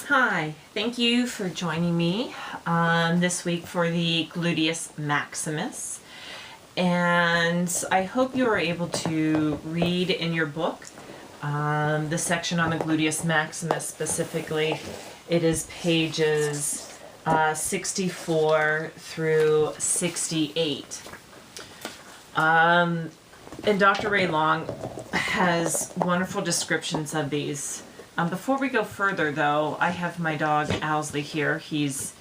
Hi, thank you for joining me this week for the Gluteus Maximus. And I hope you were able to read in your book the section on the Gluteus Maximus specifically. It is pages 64 through 68. And Dr. Ray Long has wonderful descriptions of these. Before we go further, though, I have my dog Owsley here. He's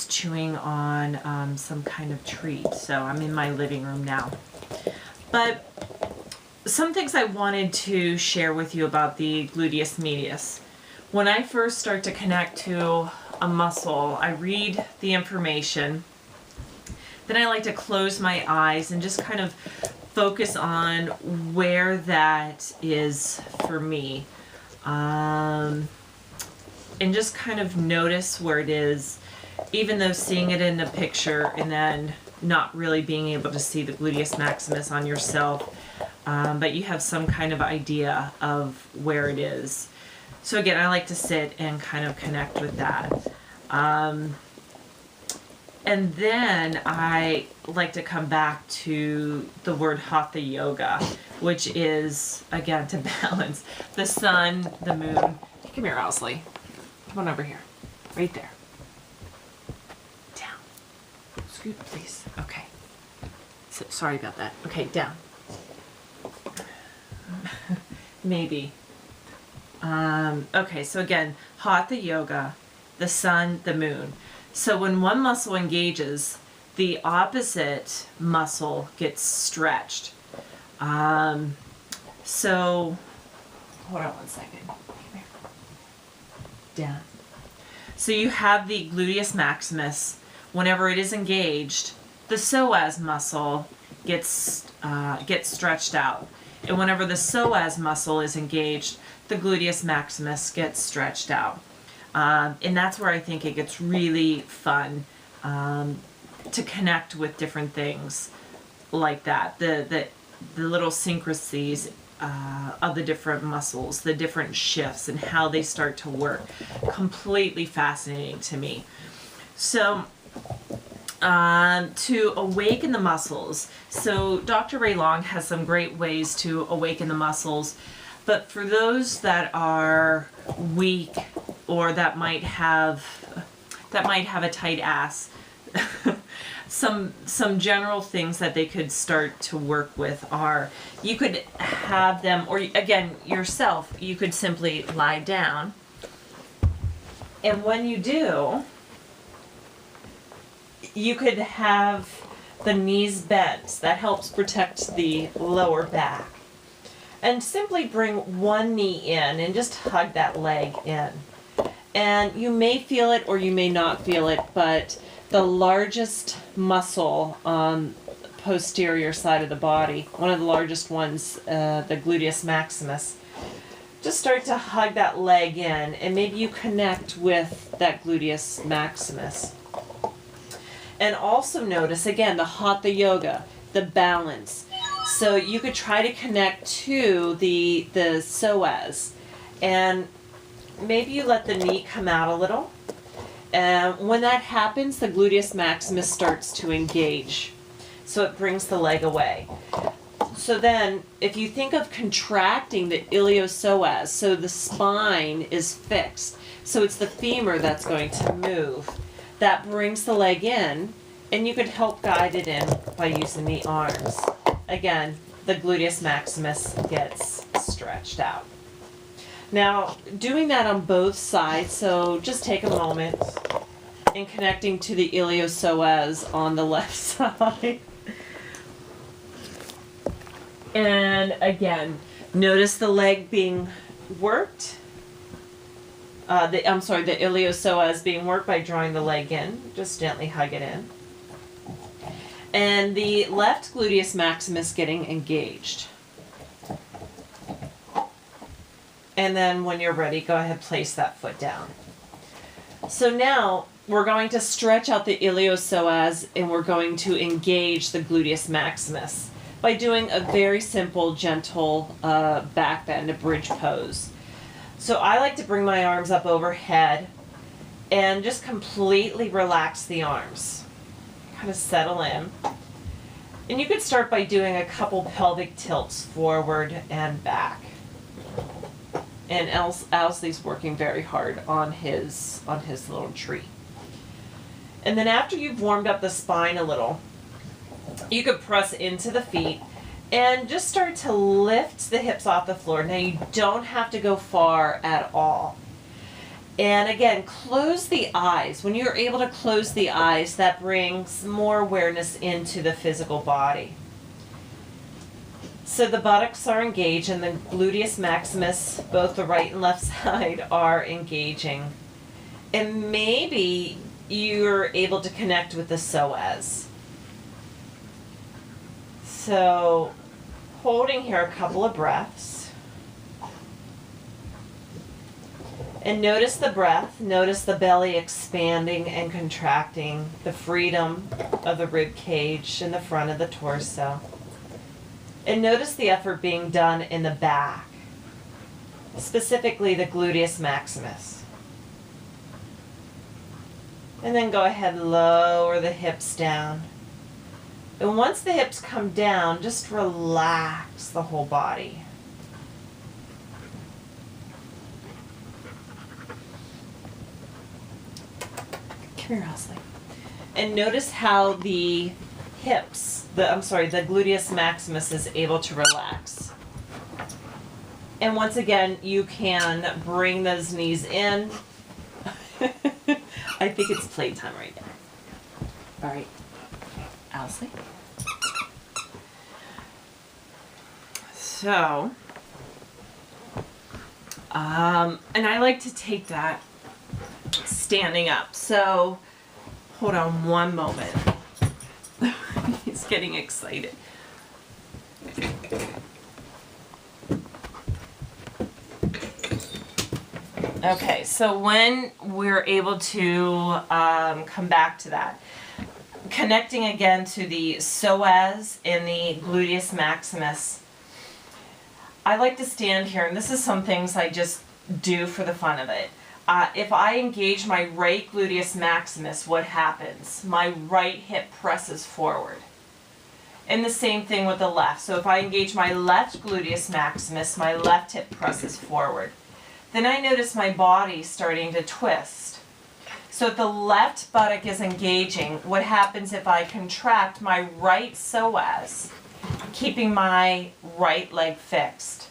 chewing on some kind of treat, so I'm in my living room now. But some things I wanted to share with you about the gluteus medius. When I first start to connect to a muscle, I read the information. Then I like to close my eyes and just kind of focus on where that is for me. And just kind of notice where it is, even though seeing it in the picture and then not really being able to see the gluteus maximus on yourself, but you have some kind of idea of where it is. So again, I like to sit and kind of connect with that. And then I like to come back to the word hatha yoga, which is, again, to balance the sun, the moon. Come here, Owsley. Come on over here. Right there. Down. Scoot, please. Okay. So, sorry about that. Okay, down. Maybe. Okay, so again, hatha yoga, the sun, the moon. So when one muscle engages, the opposite muscle gets stretched. So, hold on one second. Down. So you have the gluteus maximus. Whenever it is engaged, the psoas muscle gets stretched out. And whenever the psoas muscle is engaged, the gluteus maximus gets stretched out. And that's where I think it gets really fun to connect with different things like that. The little synchronicities of the different muscles, the different shifts and how they start to work. Completely fascinating to me. So to awaken the muscles. So Dr. Ray Long has some great ways to awaken the muscles. But for those that are weak or that might have a tight ass, some general things that they could start to work with are, you could have them, or again yourself, you could simply lie down, and when you do, you could have the knees bent. That helps protect the lower back. And simply bring one knee in and just hug that leg in. And you may feel it or you may not feel it, but the largest muscle on the posterior side of the body, one of the largest ones, the gluteus maximus, just start to hug that leg in, and maybe you connect with that gluteus maximus. And also notice, again, the hatha yoga, the balance. So you could try to connect to the psoas, and maybe you let the knee come out a little. When that happens, the gluteus maximus starts to engage. So it brings the leg away. So then, if you think of contracting the iliopsoas, so the spine is fixed, so it's the femur that's going to move. That brings the leg in, and you could help guide it in by using the arms. Again, the gluteus maximus gets stretched out. Now, doing that on both sides, so just take a moment and connecting to the iliopsoas on the left side. And again, notice the leg being worked. The iliopsoas being worked by drawing the leg in. Just gently hug it in. And the left gluteus maximus getting engaged. And then when you're ready, go ahead, place that foot down. So now we're going to stretch out the iliopsoas and we're going to engage the gluteus maximus by doing a very simple, gentle back bend, a bridge pose. So I like to bring my arms up overhead and just completely relax the arms. Kind of settle in. And you could start by doing a couple pelvic tilts forward and back. And Owsley's working very hard on his little tree. And then after you've warmed up the spine a little, you could press into the feet and just start to lift the hips off the floor. Now you don't have to go far at all. And again, close the eyes. When you're able to close the eyes, that brings more awareness into the physical body. So the buttocks are engaged and the gluteus maximus, both the right and left side, are engaging. And maybe you're able to connect with the psoas. So holding here a couple of breaths. And notice the breath, notice the belly expanding and contracting, the freedom of the rib cage in the front of the torso. And notice the effort being done in the back, specifically the gluteus maximus. And then go ahead and lower the hips down. And once the hips come down, just relax the whole body. Come here, Owsley. And notice how the hips, the gluteus maximus is able to relax. And once again, you can bring those knees in. I think it's playtime right now. All right, Owsley. So, and I like to take that standing up. So, hold on one moment. He's getting excited. Okay, so when we're able to come back to that, connecting again to the psoas and the gluteus maximus, I like to stand here, and this is some things I just do for the fun of it. If I engage my right gluteus maximus, what happens? My right hip presses forward. And the same thing with the left. So if I engage my left gluteus maximus, my left hip presses forward. Then I notice my body starting to twist. So if the left buttock is engaging, what happens if I contract my right psoas, keeping my right leg fixed?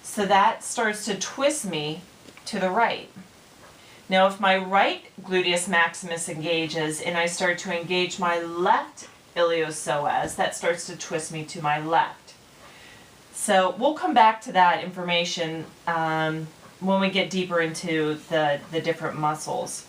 So that starts to twist me to the right. Now if my right gluteus maximus engages and I start to engage my left iliopsoas, that starts to twist me to my left. So we'll come back to that information when we get deeper into the different muscles.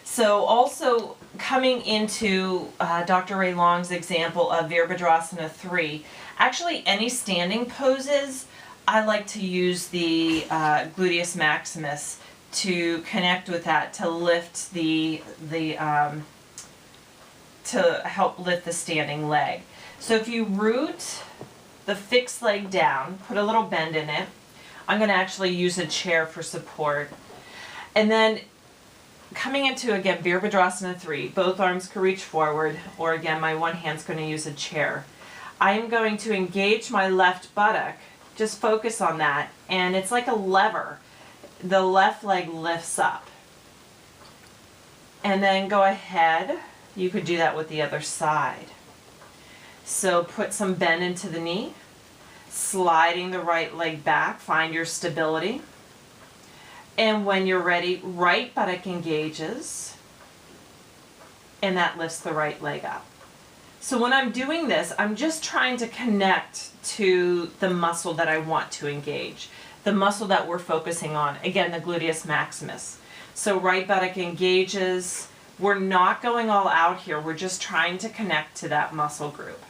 So also coming into Dr. Ray Long's example of Virabhadrasana 3, actually any standing poses, I like to use the gluteus maximus to connect with that, to lift to help lift the standing leg. So if you root the fixed leg down, put a little bend in it. I'm going to actually use a chair for support. And then coming into, again, Virabhadrasana 3, both arms can reach forward, or again, my one hand's going to use a chair. I'm going to engage my left buttock, just focus on that, and it's like a lever. The left leg lifts up. And then go ahead, you could do that with the other side. So put some bend into the knee, sliding the right leg back, find your stability. And when you're ready, right buttock engages, and that lifts the right leg up. So when I'm doing this, I'm just trying to connect to the muscle that I want to engage, the muscle that we're focusing on, again, the gluteus maximus. So right buttock engages. We're not going all out here. We're just trying to connect to that muscle group.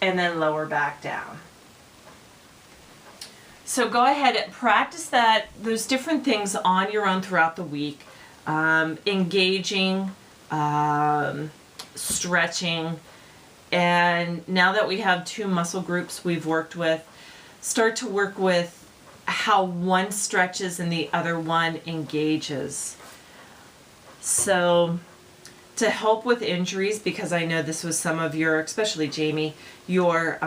And then lower back down. So go ahead and practice that, those different things on your own throughout the week. Engaging, stretching, and now that we have two muscle groups we've worked with, start to work with how one stretches and the other one engages. So to help with injuries, because I know this was some of your, especially Jamie, your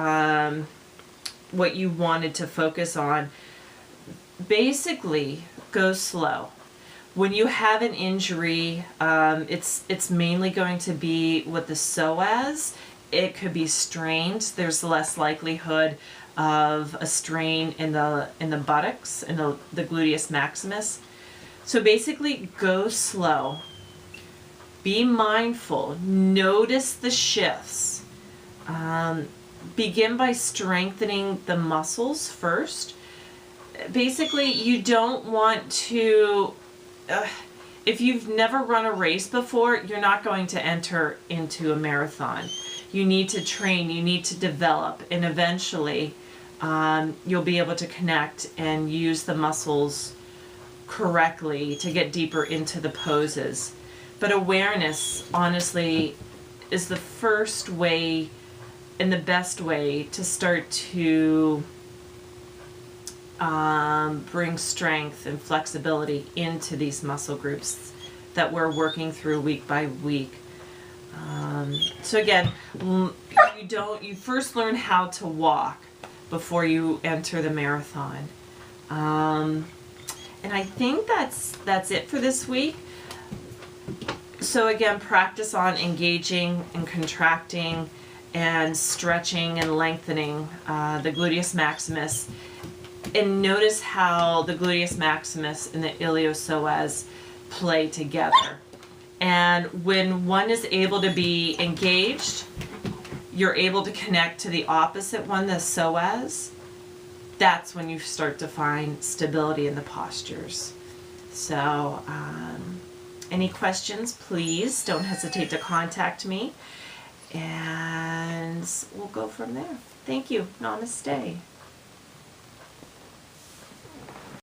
what you wanted to focus on, basically go slow. When you have an injury, it's mainly going to be with the psoas. It could be strained. There's less likelihood of a strain in the buttocks, in the gluteus maximus. So basically, go slow. Be mindful. Notice the shifts. Begin by strengthening the muscles first. Basically, you don't want to, if you've never run a race before, you're not going to enter into a marathon. You need to train, you need to develop, and eventually you'll be able to connect and use the muscles correctly to get deeper into the poses. But awareness, honestly, is the first way and the best way to start to bring strength and flexibility into these muscle groups that we're working through week by week. So again, you first learn how to walk before you enter the marathon. And I think that's it for this week. So again, practice on engaging and contracting and stretching and lengthening the gluteus maximus. And notice how the gluteus maximus and the iliopsoas play together. And when one is able to be engaged, you're able to connect to the opposite one, the psoas. That's when you start to find stability in the postures. So, any questions, please don't hesitate to contact me. And we'll go from there. Thank you. Namaste.